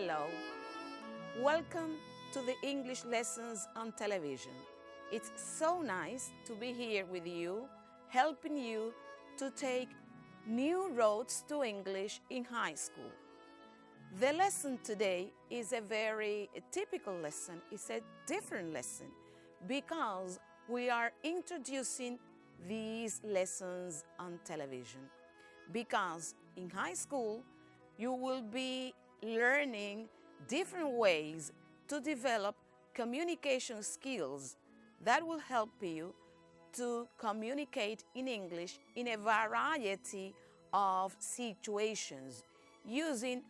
Hello, welcome to the English lessons on television. It's so nice to be here with you, helping you to take new roads to English in high school. The lesson today is a very typical lesson. It's a different lesson because we are introducing these lessons on television. Because in high school, you will be learning different ways to develop communication skills that will help you to communicate in English in a variety of situations using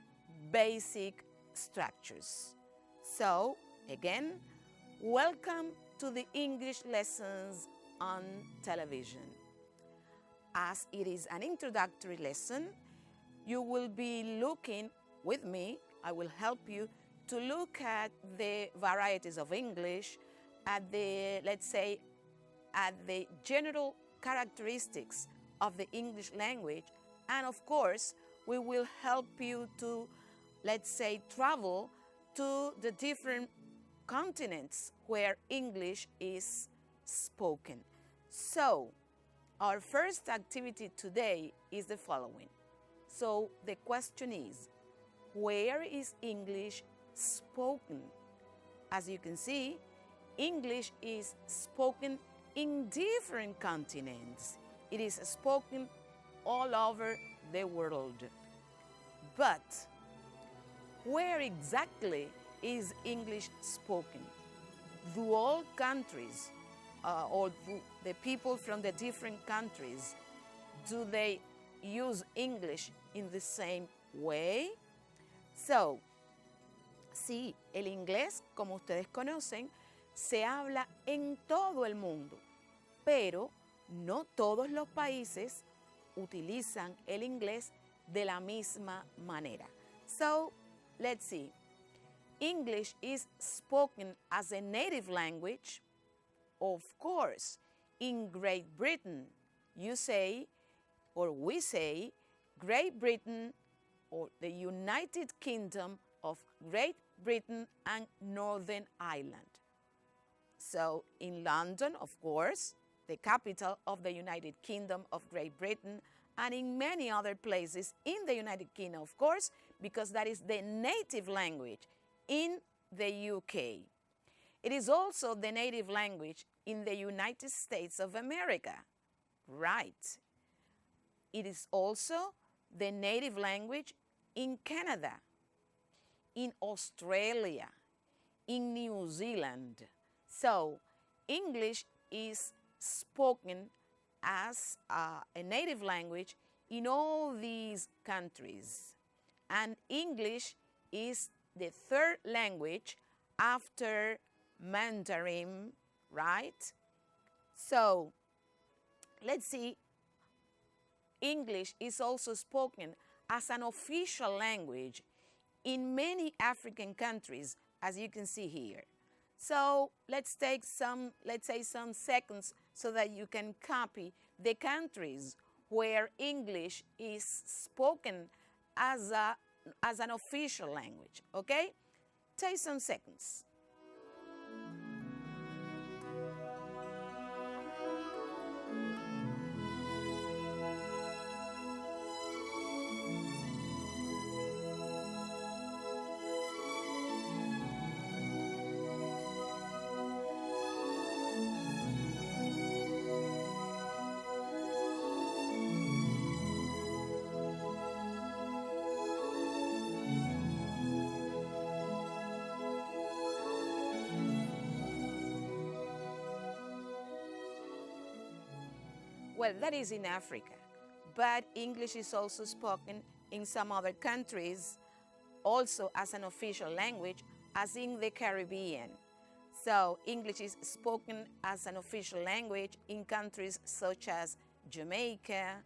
basic structures. So, again, welcome to the English lessons on television. As it is an introductory lesson, you will be looking with me. I will help you to look at the varieties of English, at the, let's say, at the general characteristics of the English language, and of course, we will help you to, let's say, travel to the different continents where English is spoken. So, our first activity today is the following. So, the question is, where is English spoken? As you can see, English is spoken in different continents. It is spoken all over the world. But where exactly is English spoken? Do all countries or do the people from the different countries, do they use English in the same way? So, sí, el inglés, como ustedes conocen, se habla en todo el mundo, pero no todos los países utilizan el inglés de la misma manera. So, let's see. English is spoken as a native language. Of course, in Great Britain, you say, or we say, Great Britain or the United Kingdom of Great Britain and Northern Ireland. So in London, of course, the capital of the United Kingdom of Great Britain, and in many other places in the United Kingdom, of course, because that is the native language in the UK. It is also the native language in the United States of America. Right. It is also the native language in Canada, in Australia, in New Zealand. So, English is spoken as a native language in all these countries. And English is the third language after Mandarin, right? So, let's see. English is also spoken as an official language in many African countries, as you can see here. So let's take some seconds so that you can copy the countries where English is spoken as an official language, okay? Take some seconds. Well, that is in Africa, but English is also spoken in some other countries, also as an official language, as in the Caribbean. So, English is spoken as an official language in countries such as Jamaica,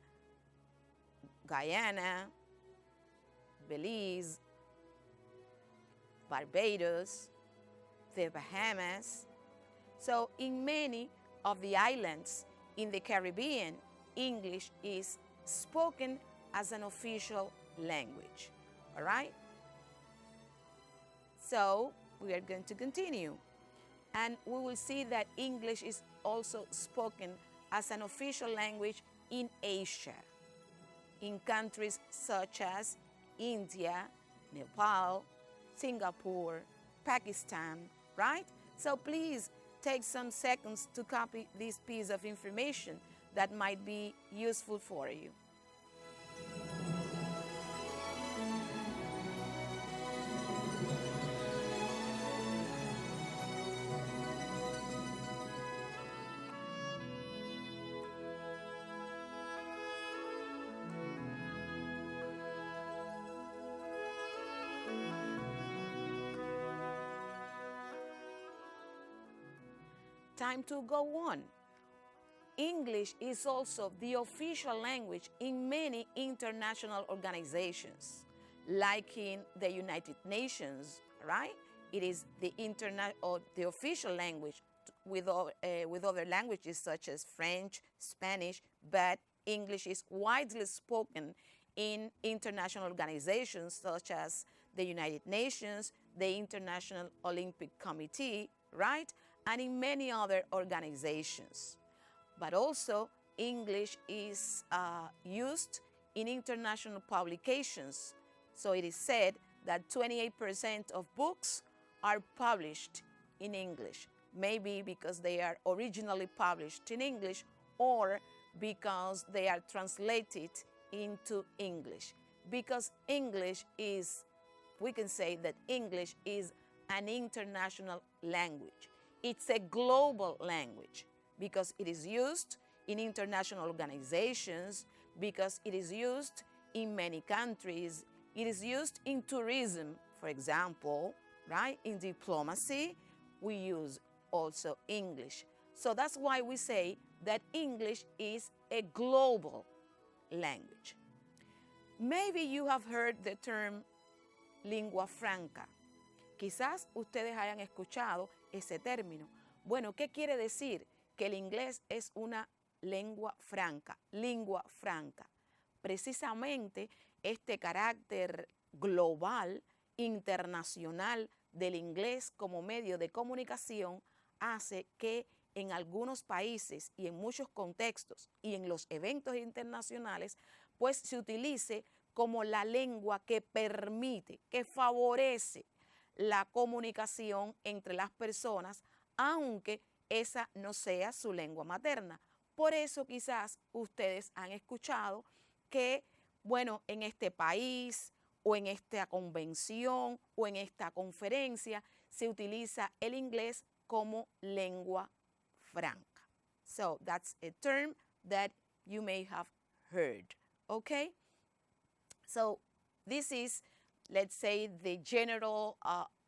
Guyana, Belize, Barbados, the Bahamas. So, in many of the islands in the Caribbean, English is spoken as an official language. All right? So we are going to continue. And we will see that English is also spoken as an official language in Asia, in countries such as India, Nepal, Singapore, Pakistan, right? So please take some seconds to copy this piece of information that might be useful for you. Time to go on. English is also the official language in many international organizations, like in the United Nations, right? It is the the official language with other languages such as French, Spanish, but English is widely spoken in international organizations such as the United Nations, the International Olympic Committee, right? And in many other organizations. But also, English is used in international publications. So it is said that 28% of books are published in English, maybe because they are originally published in English or because they are translated into English. Because English is, we can say that English is an international language. It's a global language because it is used in international organizations, because it is used in many countries. It is used in tourism, for example, right? In diplomacy, we use also English. So that's why we say that English is a global language. Maybe you have heard the term lingua franca. Quizás ustedes hayan escuchado ese término. Bueno, ¿qué quiere decir? Que el inglés es una lengua franca, lingua franca. Precisamente este carácter global, internacional del inglés como medio de comunicación hace que en algunos países y en muchos contextos y en los eventos internacionales, pues se utilice como la lengua que permite, que favorece la comunicación entre las personas, aunque esa no sea su lengua materna. Por eso quizás ustedes han escuchado que, bueno, en este país o en esta convención o en esta conferencia se utiliza el inglés como lengua franca. So that's a term that you may have heard, okay? So this is, let's say, the general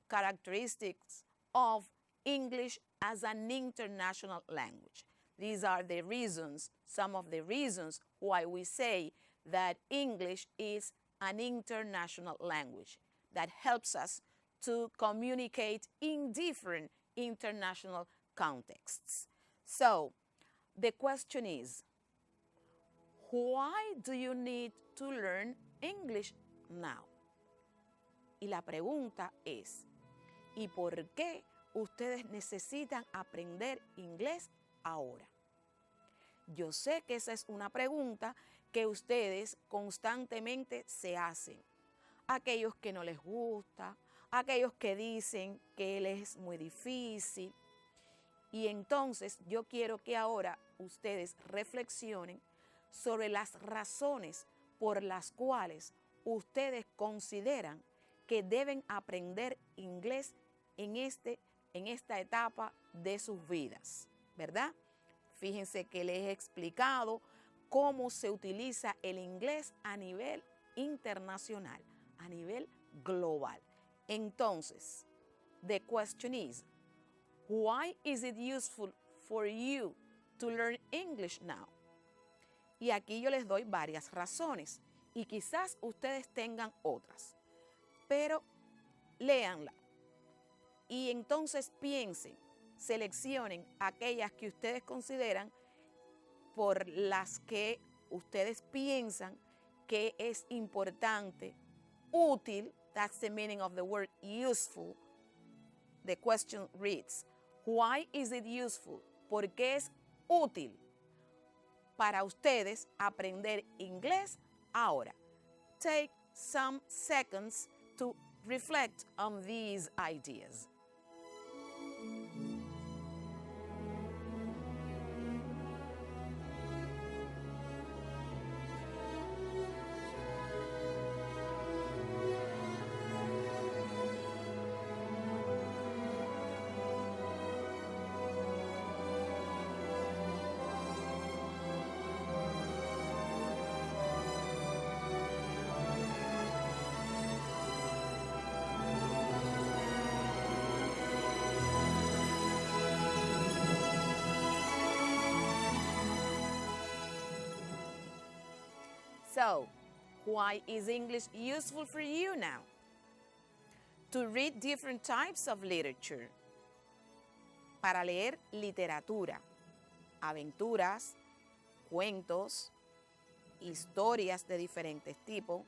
characteristics of English as an international language. These are the reasons, some of the reasons why we say that English is an international language that helps us to communicate in different international contexts. So the question is, why do you need to learn English now? Y la pregunta es, ¿y por qué ustedes necesitan aprender inglés ahora? Yo sé que esa es una pregunta que ustedes constantemente se hacen. Aquellos que no les gusta, aquellos que dicen que él es muy difícil. Y entonces yo quiero que ahora ustedes reflexionen sobre las razones por las cuales ustedes consideran que deben aprender inglés en esta etapa de sus vidas, ¿verdad? Fíjense que les he explicado cómo se utiliza el inglés a nivel internacional, a nivel global. Entonces, the question is, why is it useful for you to learn English now? Y aquí yo les doy varias razones y quizás ustedes tengan otras, pero léanla y entonces piensen, seleccionen aquellas que ustedes consideran por las que ustedes piensan que es importante, útil, that's the meaning of the word useful, the question reads, why is it useful? ¿Por qué es útil para ustedes aprender inglés ahora? Take some seconds to reflect on these ideas. So, why is English useful for you now? To read different types of literature. Para leer literatura, aventuras, cuentos, historias de diferentes tipos.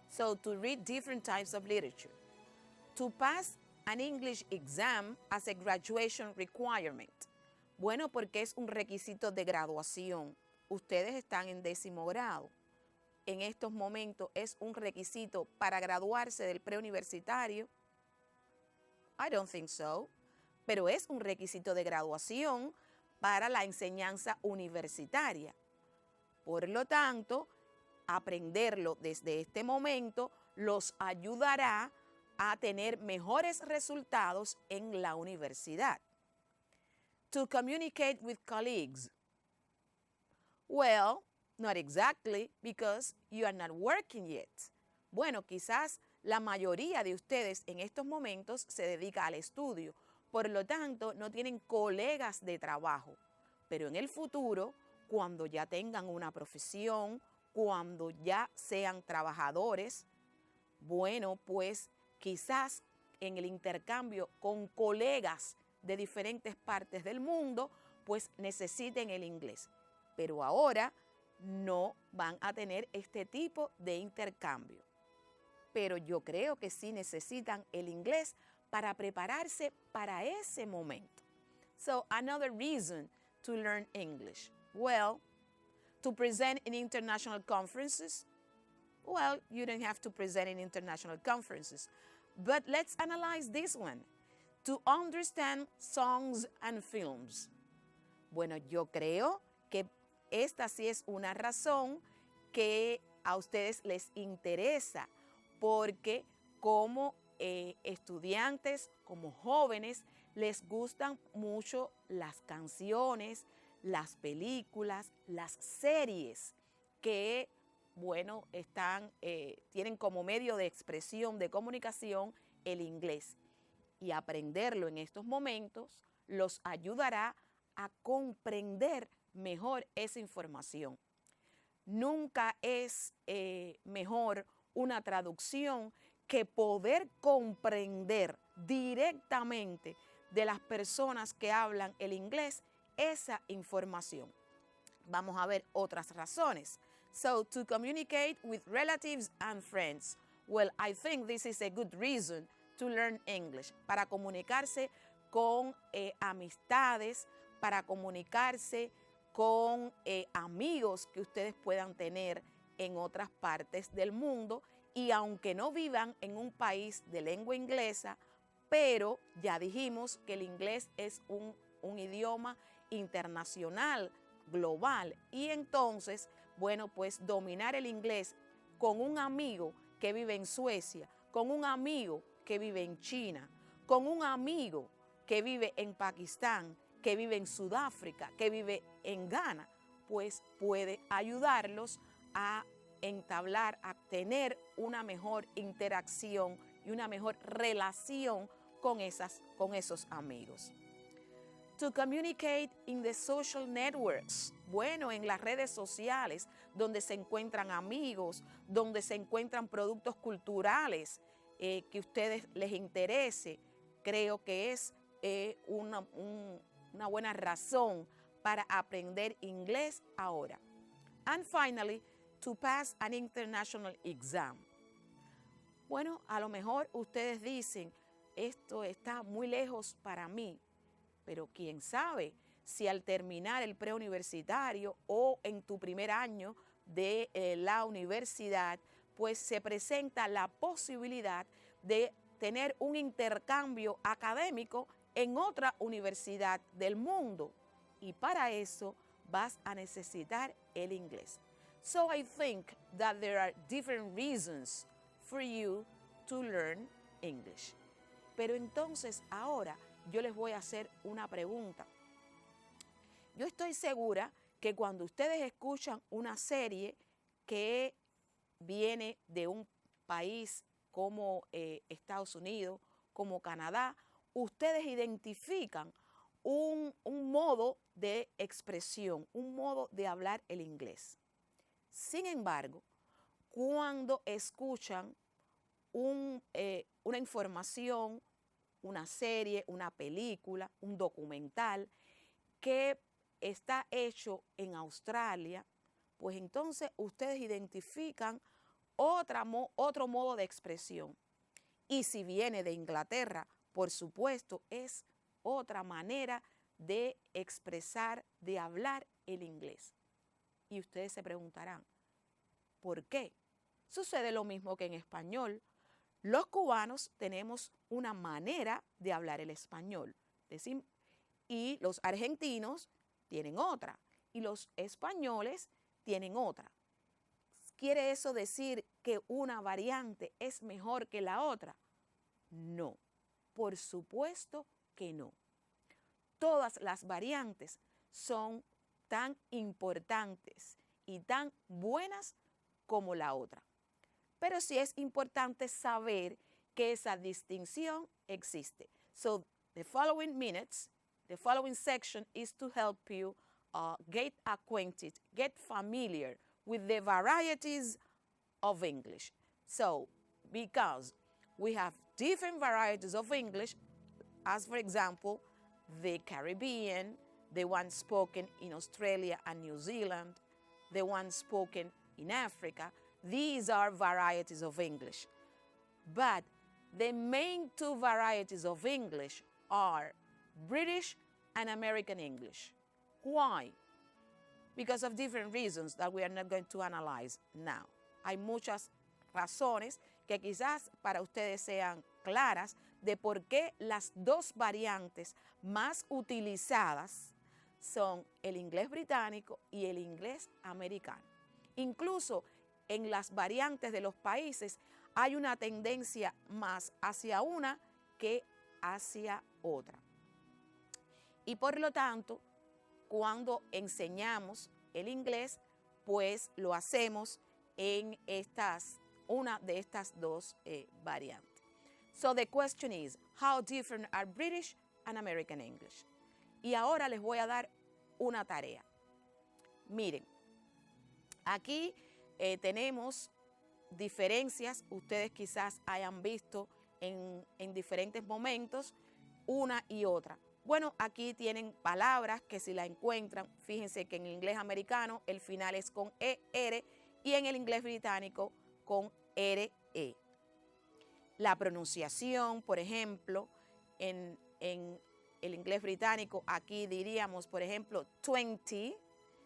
So, to read different types of literature. To pass an English exam as a graduation requirement. Bueno, porque es un requisito de graduación. Ustedes están en 10º grado. En estos momentos es un requisito para graduarse del preuniversitario. I don't think so. Pero es un requisito de graduación para la enseñanza universitaria. Por lo tanto, aprenderlo desde este momento los ayudará a tener mejores resultados en la universidad. To communicate with colleagues. Well, not exactly, because you are not working yet. Bueno, quizás la mayoría de ustedes en estos momentos se dedica al estudio, por lo tanto no tienen colegas de trabajo, pero en el futuro, cuando ya tengan una profesión, cuando ya sean trabajadores, bueno, pues quizás en el intercambio con colegas de diferentes partes del mundo, pues necesiten el inglés. Pero ahora no van a tener este tipo de intercambio. Pero yo creo que sí necesitan el inglés para prepararse para ese momento. So, another reason to learn English. Well, to present in international conferences. Well, you don't have to present in international conferences. But let's analyze this one. To understand songs and films. Bueno, yo creo que esta sí es una razón que a ustedes les interesa, porque como estudiantes, como jóvenes, les gustan mucho las canciones, las películas, las series que, bueno, tienen como medio de expresión, de comunicación, el inglés. Y aprenderlo en estos momentos los ayudará a comprender mejor esa información. Nunca es mejor una traducción que poder comprender directamente de las personas que hablan el inglés esa información. Vamos a ver otras razones. So, to communicate with relatives and friends. Well, I think this is a good reason to learn English. Para comunicarse con amistades, para comunicarse con amigos que ustedes puedan tener en otras partes del mundo, y aunque no vivan en un país de lengua inglesa, pero ya dijimos que el inglés es un idioma internacional, global, y entonces, bueno, pues dominar el inglés con un amigo que vive en Suecia, con un amigo que vive en China, con un amigo que vive en Pakistán, que vive en Sudáfrica, que vive en Ghana, pues puede ayudarlos a entablar, a tener una mejor interacción y una mejor relación con esos amigos. To communicate in the social networks. Bueno, en las redes sociales, donde se encuentran amigos, donde se encuentran productos culturales que a ustedes les interese, creo que es una buena razón para aprender inglés ahora. And finally, to pass an international exam. Bueno, a lo mejor ustedes dicen, esto está muy lejos para mí, pero quién sabe si al terminar el preuniversitario o en tu primer año de la universidad, pues se presenta la posibilidad de tener un intercambio académico en otra universidad del mundo. Y para eso vas a necesitar el inglés. So I think that there are different reasons for you to learn English. Pero entonces ahora yo les voy a hacer una pregunta. Yo estoy segura que cuando ustedes escuchan una serie que viene de un país como Estados Unidos, como Canadá, ustedes identifican un modo de expresión, un modo de hablar el inglés. Sin embargo, cuando escuchan una información, una serie, una película, un documental que está hecho en Australia, pues entonces ustedes identifican otro modo de expresión. Y si viene de Inglaterra, por supuesto, es otra manera de expresar, de hablar el inglés. Y ustedes se preguntarán, ¿por qué? Sucede lo mismo que en español. Los cubanos tenemos una manera de hablar el español. Y los argentinos tienen otra. Y los españoles tienen otra. ¿Quiere eso decir que una variante es mejor que la otra? No, por supuesto que no. Todas las variantes son tan importantes y tan buenas como la otra. Pero sí es importante saber que esa distinción existe. So the following minutes, the following section is to help you get acquainted, get familiar with the varieties of English. So, because we have different varieties of English, as for example, the Caribbean, the one spoken in Australia and New Zealand, the one spoken in Africa, these are varieties of English. But the main two varieties of English are British and American English. Why? Because of different reasons that we are not going to analyze now. Hay muchas razones que quizás para ustedes sean claras de por qué las dos variantes más utilizadas son el inglés británico y el inglés americano. Incluso en las variantes de los países hay una tendencia más hacia una que hacia otra. Y por lo tanto, cuando enseñamos el inglés, pues lo hacemos en una de estas dos variantes. So the question is, how different are British and American English? Y ahora les voy a dar una tarea. Miren, aquí tenemos diferencias, ustedes quizás hayan visto en diferentes momentos una y otra. Bueno, aquí tienen palabras que si la encuentran, fíjense que en el inglés americano el final es con ER y en el inglés británico con RE. La pronunciación, por ejemplo, en el inglés británico aquí diríamos, por ejemplo, 20.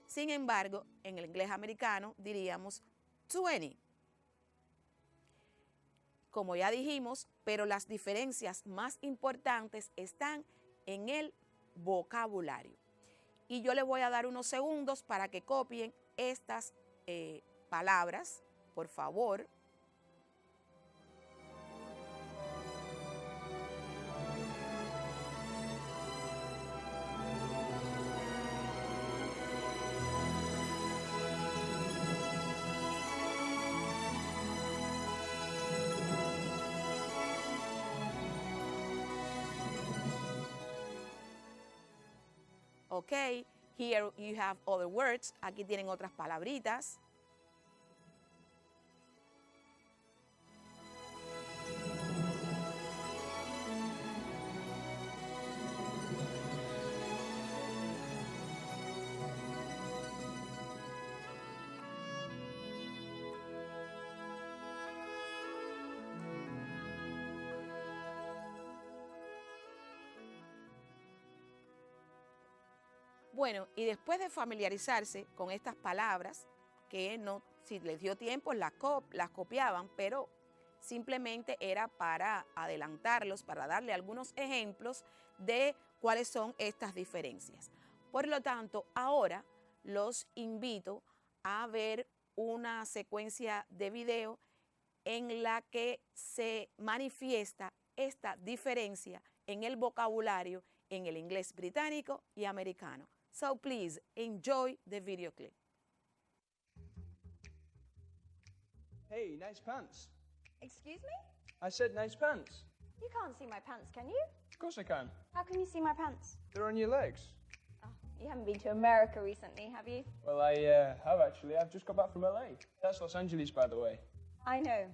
Sin embargo, en el inglés americano diríamos 20. Como ya dijimos, pero las diferencias más importantes están en el vocabulario. Y yo les voy a dar unos segundos para que copien estas palabras, por favor. Okay, here you have other words. Aquí tienen otras palabritas. Bueno, y después de familiarizarse con estas palabras, que no, si les dio tiempo las copiaban, pero simplemente era para adelantarlos, para darle algunos ejemplos de cuáles son estas diferencias. Por lo tanto, ahora los invito a ver una secuencia de video en la que se manifiesta esta diferencia en el vocabulario en el inglés británico y americano. So please enjoy the video clip. Hey, nice pants. Excuse me? I said nice pants. You can't see my pants, can you? Of course I can. How can you see my pants? They're on your legs. Oh, you haven't been to America recently, have you? Well, I have actually. I've just got back from LA. That's Los Angeles, by the way. I know.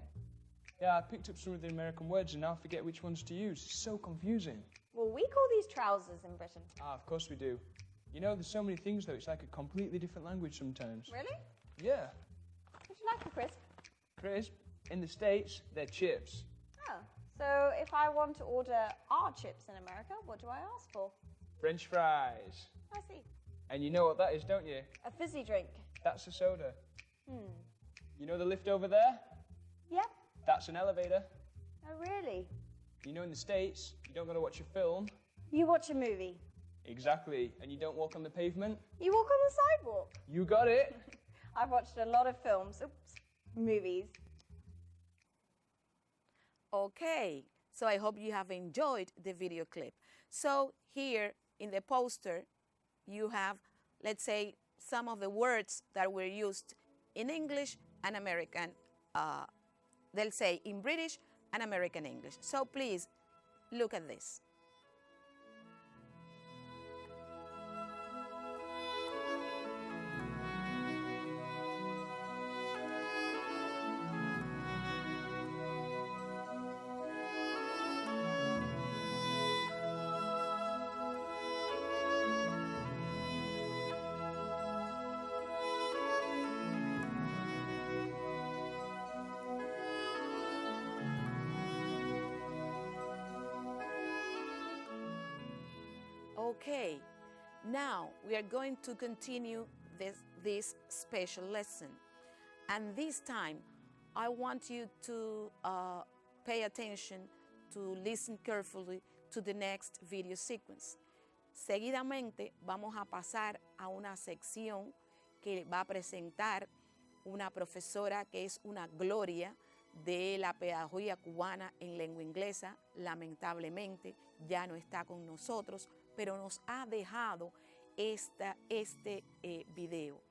Yeah, I picked up some of the American words and now I forget which ones to use. It's so confusing. Well, we call these trousers in Britain. Ah, of course we do. You know, there's so many things, though. It's like a completely different language sometimes. Really? Yeah. Would you like a crisp? Crisp. In the States, they're chips. Oh, so if I want to order our chips in America, what do I ask for? French fries. I see. And you know what that is, don't you? A fizzy drink. That's a soda. You know the lift over there? Yeah. That's an elevator. Oh, really? You know in the States, you don't go to watch a film. You watch a movie. Exactly. And you don't walk on the pavement. You walk on the sidewalk. You got it. I've watched a lot of films. Oops. Movies. Okay, so I hope you have enjoyed the video clip. So here in the poster, you have, let's say, some of the words that were used in English and American, they'll say in British and American English. So please, look at this. Okay, now we are going to continue this special lesson. And this time, I want you to pay attention, to listen carefully to the next video sequence. Seguidamente vamos a pasar a una sección que va a presentar una profesora que es una gloria de la pedagogía cubana en lengua inglesa. Lamentablemente ya no está con nosotros, pero nos ha dejado este video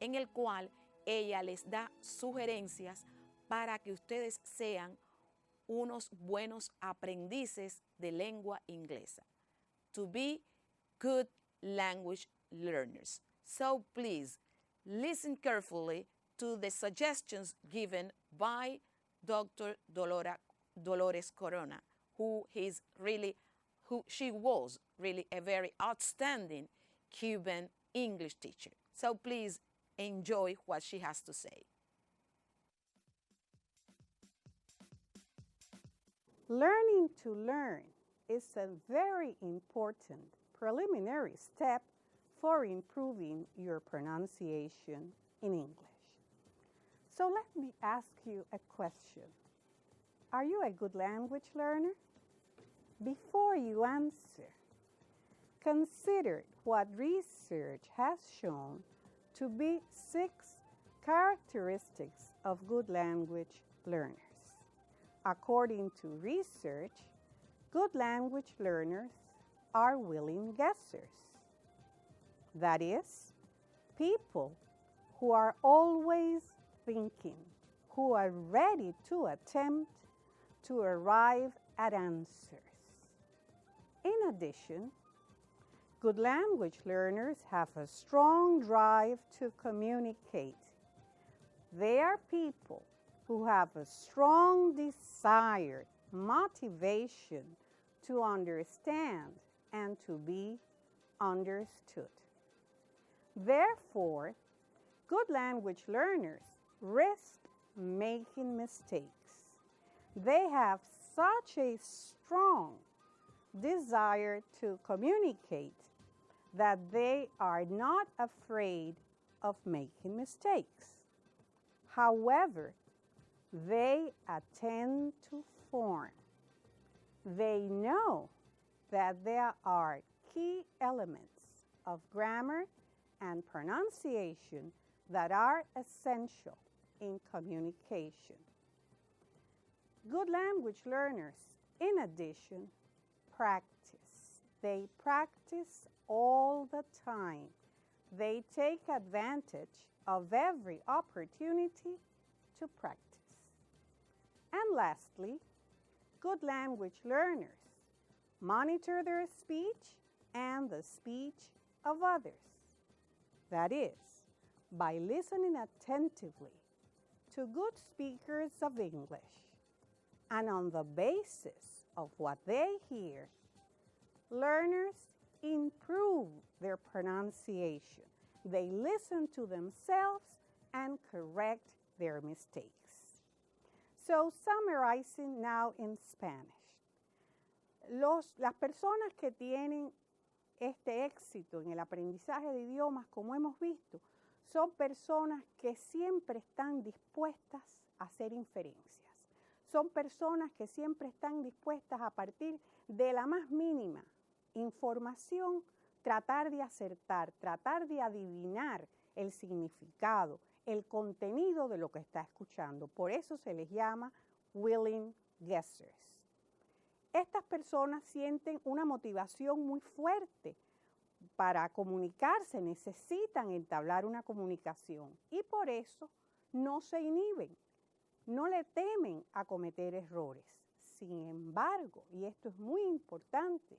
en el cual ella les da sugerencias para que ustedes sean unos buenos aprendices de lengua inglesa. To be good language learners. So please listen carefully to the suggestions given by Dr. Dolores Corona, she was really a very outstanding Cuban English teacher. So please enjoy what she has to say. Learning to learn is a very important preliminary step for improving your pronunciation in English. So let me ask you a question. Are you a good language learner? Before you answer, consider what research has shown to be 6 characteristics of good language learners. According to research, good language learners are willing guessers. That is, people who are always thinking, who are ready to attempt to arrive at answers. In addition, good language learners have a strong drive to communicate. They are people who have a strong desire, motivation to understand and to be understood. Therefore, good language learners risk making mistakes. They have such a strong desire to communicate that they are not afraid of making mistakes. However, they attend to form. They know that there are key elements of grammar and pronunciation that are essential in communication. Good language learners, in addition, practice. They practice all the time. They take advantage of every opportunity to practice. And lastly, good language learners monitor their speech and the speech of others. That is, by listening attentively to good speakers of English, and on the basis of what they hear, learners improve their pronunciation. They listen to themselves and correct their mistakes. So, summarizing now in Spanish. Las personas que tienen este éxito en el aprendizaje de idiomas, como hemos visto, son personas que siempre están dispuestas a hacer inferencias. Son personas que siempre están dispuestas a partir de la más mínima información, tratar de acertar, tratar de adivinar el significado, el contenido de lo que está escuchando. Por eso se les llama willing guessers. Estas personas sienten una motivación muy fuerte para comunicarse, necesitan entablar una comunicación y por eso no se inhiben, no le temen a cometer errores. Sin embargo, y esto es muy importante,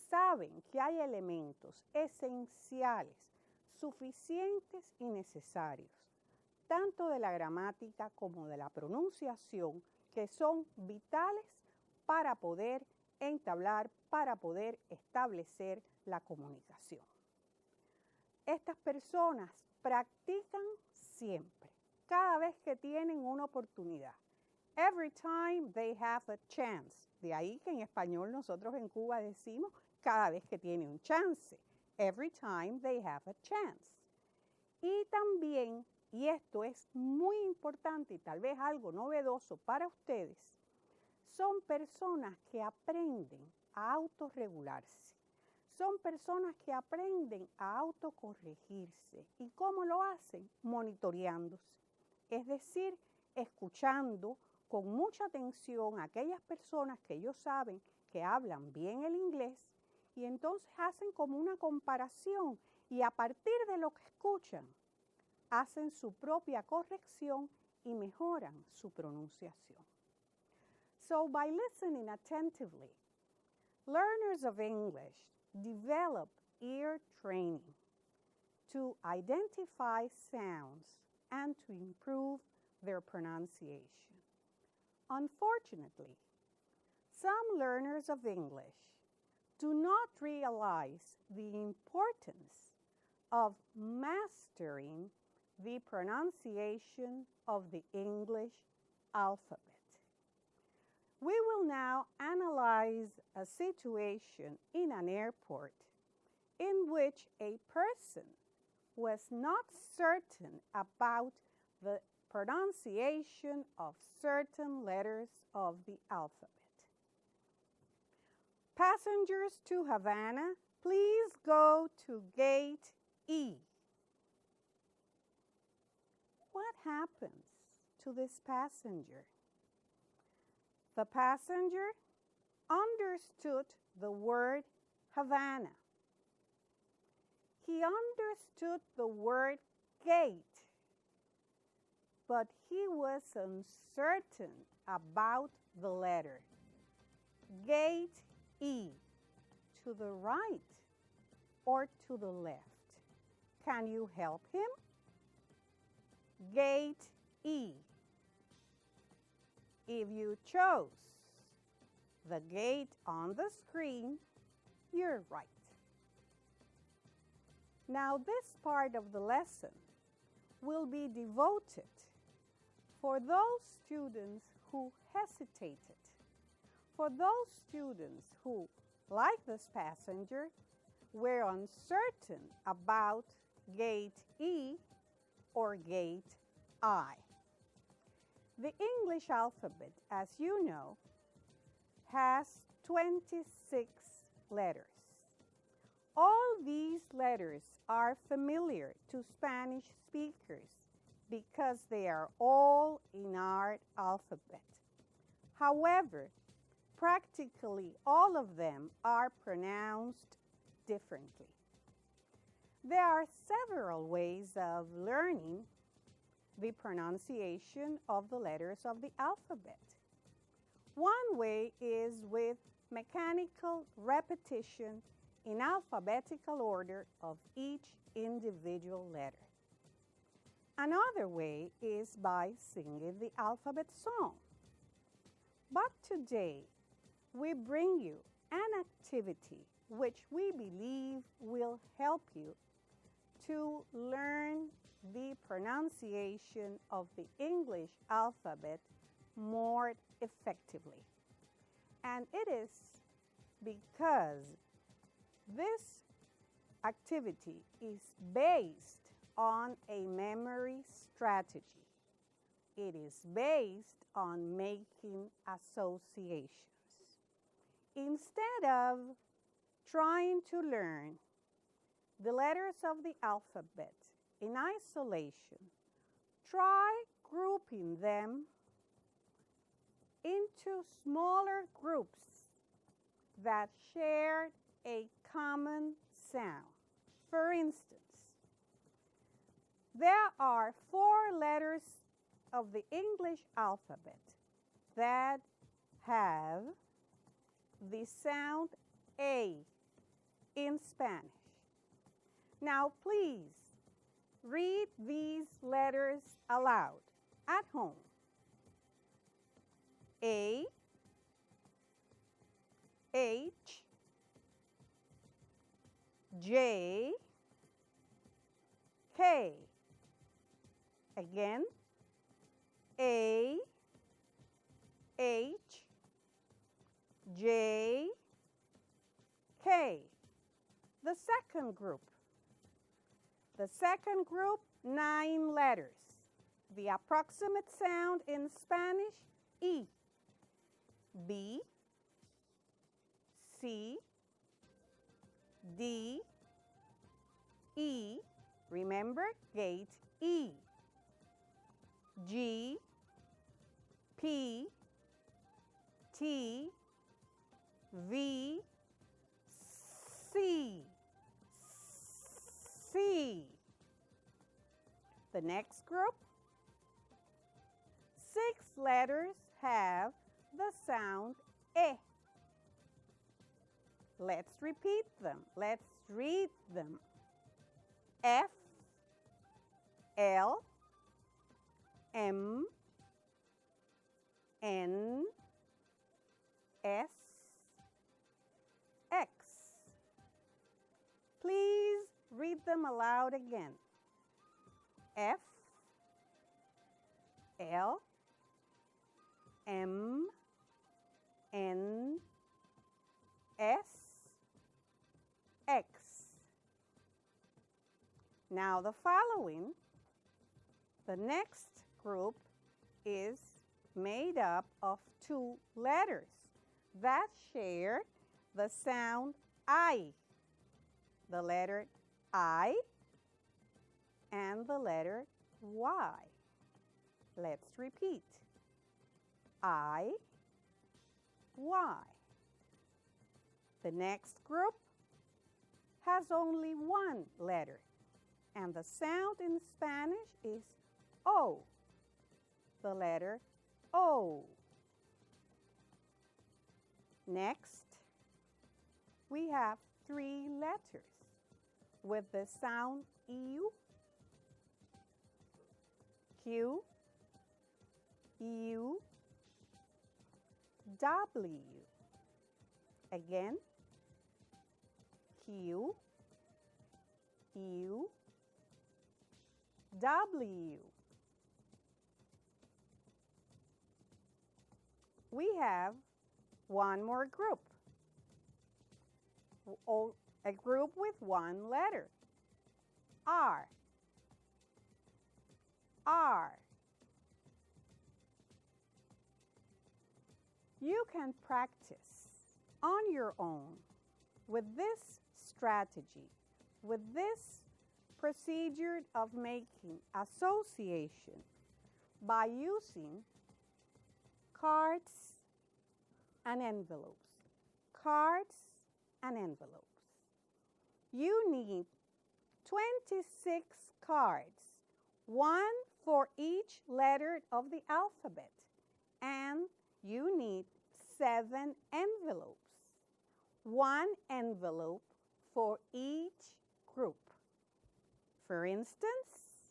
saben que hay elementos esenciales, suficientes y necesarios, tanto de la gramática como de la pronunciación, que son vitales para poder entablar, para poder establecer la comunicación. Estas personas practican siempre, cada vez que tienen una oportunidad. Every time they have a chance. De ahí que en español nosotros en Cuba decimos cada vez que tiene un chance. Every time they have a chance. Y también, y esto es muy importante y tal vez algo novedoso para ustedes, son personas que aprenden a autorregularse. Son personas que aprenden a autocorregirse. ¿Y cómo lo hacen? Monitoreándose. Es decir, escuchando con mucha atención a aquellas personas que ellos saben que hablan bien el inglés y entonces hacen como una comparación y a partir de lo que escuchan, hacen su propia corrección y mejoran su pronunciación. So by listening attentively, learners of English develop ear training to identify sounds and to improve their pronunciation. Unfortunately, some learners of English do not realize the importance of mastering the pronunciation of the English alphabet. We will now analyze a situation in an airport in which a person was not certain about the pronunciation of certain letters of the alphabet. Passengers to Havana, please go to gate E. What happens to this passenger? The passenger understood the word Havana. He understood the word gate, but he was uncertain about the letter. Gate E, to the right or to the left? Can you help him? Gate E. If you chose the gate on the screen, you're right. Now this part of the lesson will be devoted for those students who hesitated, for those students who, like this passenger, we're uncertain about gate E or gate I. The English alphabet, as you know, has 26 letters. All these letters are familiar to Spanish speakers because they are all in our alphabet. However, practically all of them are pronounced differently. There are several ways of learning the pronunciation of the letters of the alphabet. One way is with mechanical repetition in alphabetical order of each individual letter. Another way is by singing the alphabet song. But today, we bring you an activity which we believe will help you to learn the pronunciation of the English alphabet more effectively. And it is because this activity is based on a memory strategy. It is based on making associations. Instead of trying to learn the letters of the alphabet in isolation, try grouping them into smaller groups that share a common sound. For instance, there are 4 letters of the English alphabet that have the sound A in Spanish. Now, please read these letters aloud at home. A, H, J, K. Again, A, H, J, K. The second group. The second group, 9 letters. The approximate sound in Spanish, E. B, C, D, E. Remember, gate E. G, P, T, V, C. C. The next group, 6 letters have the sound E. Let's repeat them. Let's read them. F, L, M, N, S, X. Please read them aloud again. F, L, M, N, S, X. Now the following, the next group is made up of 2 letters that share the sound I. The letter I and the letter Y. Let's repeat. I, Y. The next group has only 1 letter, and the sound in Spanish is O. The letter O. Next, we have 3 letters with the sound U, Q, U, W. Again, Q, U, W. We have one more group. a group with one letter. R. R. You can practice on your own with this strategy, with this procedure of making association by using cards and envelopes. Cards and envelopes. You need 26 cards, one for each letter of the alphabet, and you need 7 envelopes, one envelope for each group. For instance,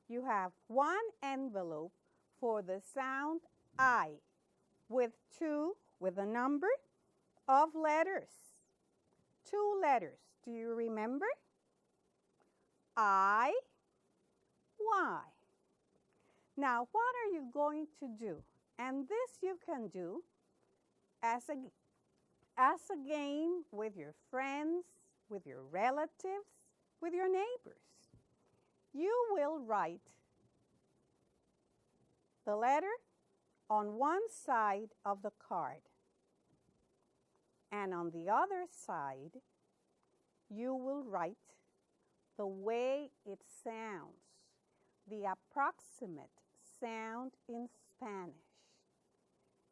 you have one envelope for the sound I with a number of letters. 2 letters. Do you remember? I, Y. Now, what are you going to do? And this you can do as a game with your friends, with your relatives, with your neighbors. You will write the letter on one side of the card, and on the other side, you will write the way it sounds, the approximate sound in Spanish.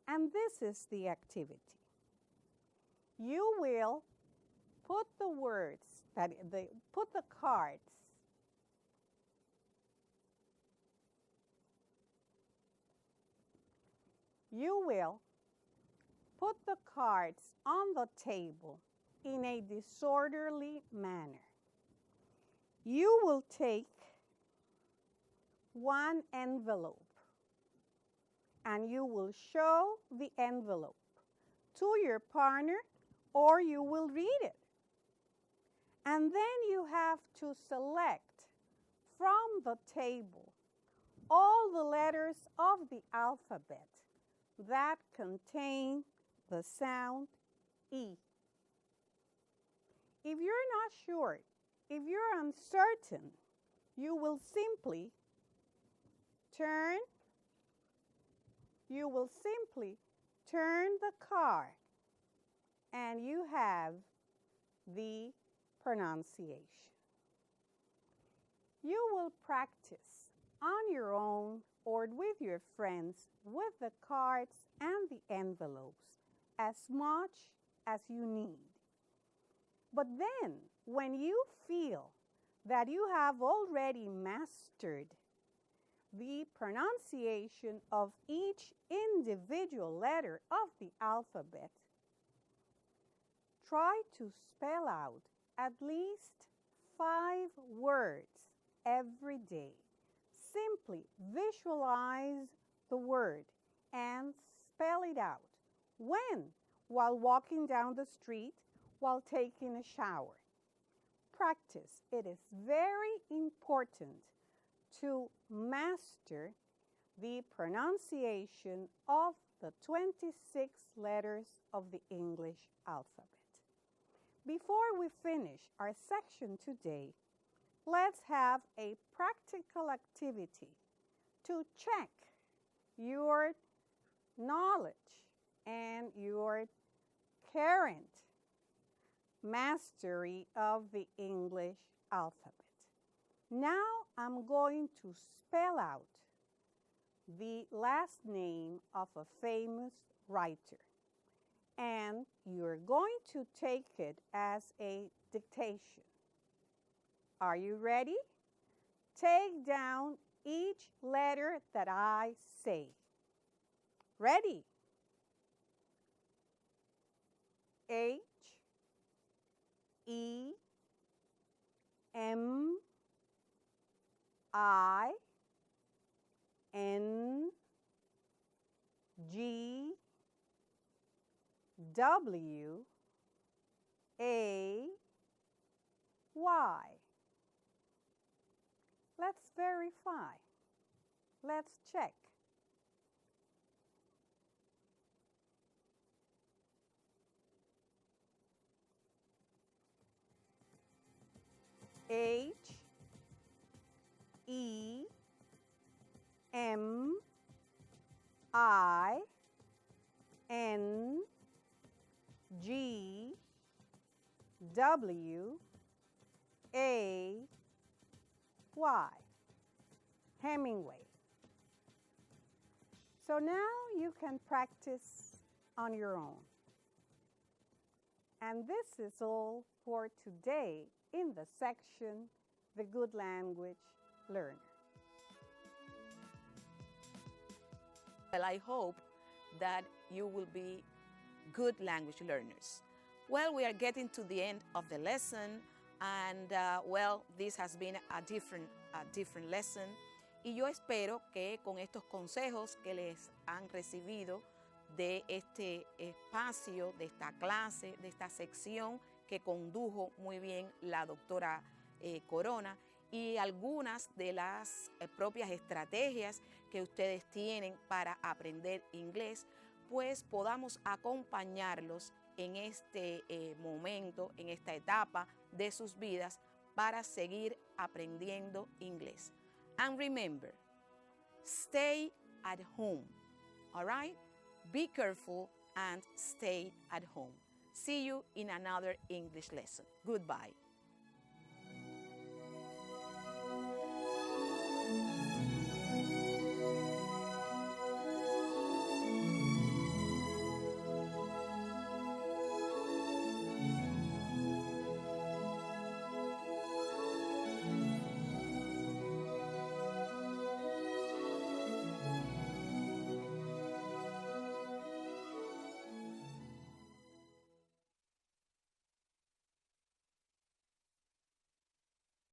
And this is the activity. You will put the words, put the cards on the table in a disorderly manner. You will take one envelope and you will show the envelope to your partner, or you will read it. And then you have to select from the table all the letters of the alphabet that contain the sound E. If you're not sure, if you're uncertain, you will simply turn the card and you have the pronunciation. You will practice on your own or with your friends with the cards and the envelopes as much as you need. But then, when you feel that you have already mastered the pronunciation of each individual letter of the alphabet, try to spell out at least 5 words every day. Simply visualize the word and spell it out. When? While walking down the street, while taking a shower. Practice. It is very important to master the pronunciation of the 26 letters of the English alphabet. Before we finish our section today, let's have a practical activity to check your knowledge and your current mastery of the English alphabet. Now I'm going to spell out the last name of a famous writer, and you're going to take it as a dictation. Are you ready? Take down each letter that I say. Ready? H, E, M, I, N, G, W, A, Y. Let's verify. Let's check. H E M I N G W A Y. Hemingway. So now you can practice on your own. And this is all for today in the section, The Good Language Learner. Well, I hope that you will be good language learners. Well, we are getting to the end of the lesson, and well, this has been a different lesson. Y yo espero que con estos consejos que les han recibido de este espacio, de esta clase, de esta sección que condujo muy bien la doctora Corona, y algunas de las propias estrategias que ustedes tienen para aprender inglés, pues podamos acompañarlos en este momento, en esta etapa de sus vidas para seguir aprendiendo inglés. And remember, stay at home, all right? Be careful and stay at home. See you in another English lesson. Goodbye.